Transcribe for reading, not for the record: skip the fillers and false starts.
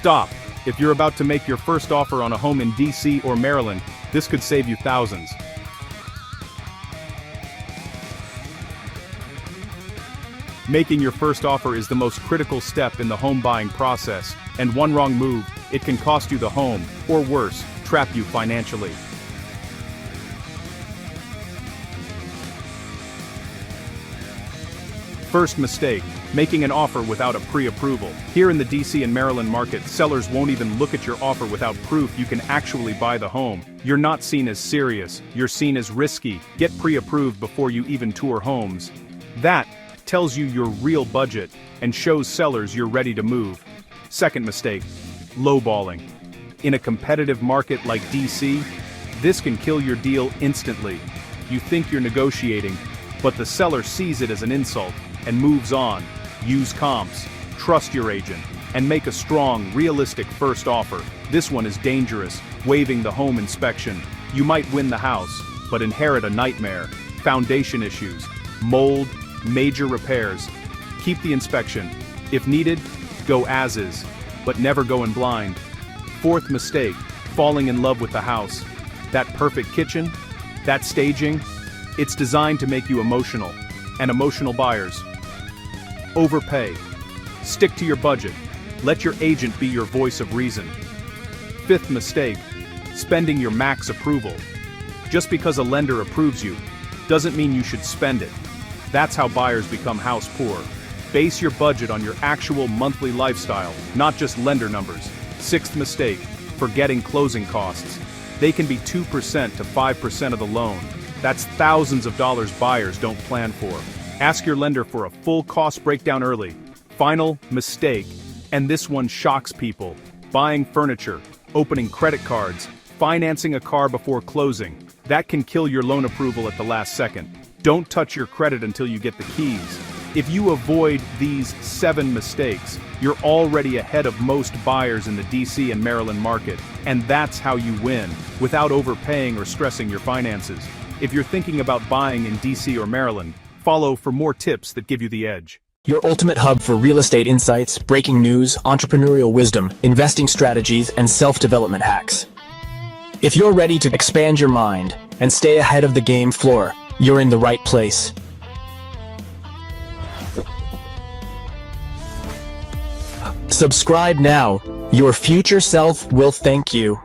Stop! If you're about to make your first offer on a home in DC or Maryland, this could save you thousands. Making your first offer is the most critical step in the home buying process, and one wrong move, it can cost you the home, or worse, trap you financially. First mistake, making an offer without a pre-approval. Here in the DC and Maryland market, sellers won't even look at your offer without proof you can actually buy the home. You're not seen as serious, you're seen as risky. Get pre-approved before you even tour homes. That tells you your real budget and shows sellers you're ready to move. Second mistake, lowballing. In a competitive market like DC, this can kill your deal instantly. You think you're negotiating, but the seller sees it as an insult and moves on. Use comps, trust your agent, and make a strong, realistic first offer. This one is dangerous, waiving the home inspection. You might win the house, but inherit a nightmare. Foundation issues, mold, major repairs. Keep the inspection. If needed, go as is, but never go in blind. Fourth mistake, falling in love with the house. That perfect kitchen, that staging, it's designed to make you emotional, and emotional buyers overpay. Stick to your budget. Let your agent be your voice of reason. Fifth mistake, spending your max approval. Just because a lender approves you, doesn't mean you should spend it. That's how buyers become house poor. Base your budget on your actual monthly lifestyle, not just lender numbers. Sixth mistake, forgetting closing costs. They can be 2% to 5% of the loan. That's thousands of dollars buyers don't plan for. Ask your lender for a full cost breakdown early. Final mistake, and this one shocks people. Buying furniture, opening credit cards, financing a car before closing. That can kill your loan approval at the last second. Don't touch your credit until you get the keys. If you avoid these 7 mistakes, you're already ahead of most buyers in the DC and Maryland market, and that's how you win, without overpaying or stressing your finances. If you're thinking about buying in DC or Maryland, follow for more tips that give you the edge. Your ultimate hub for real estate insights, breaking news, entrepreneurial wisdom, investing strategies, and self-development hacks. If you're ready to expand your mind and stay ahead of the game floor, you're in the right place. Subscribe now. Your future self will thank you.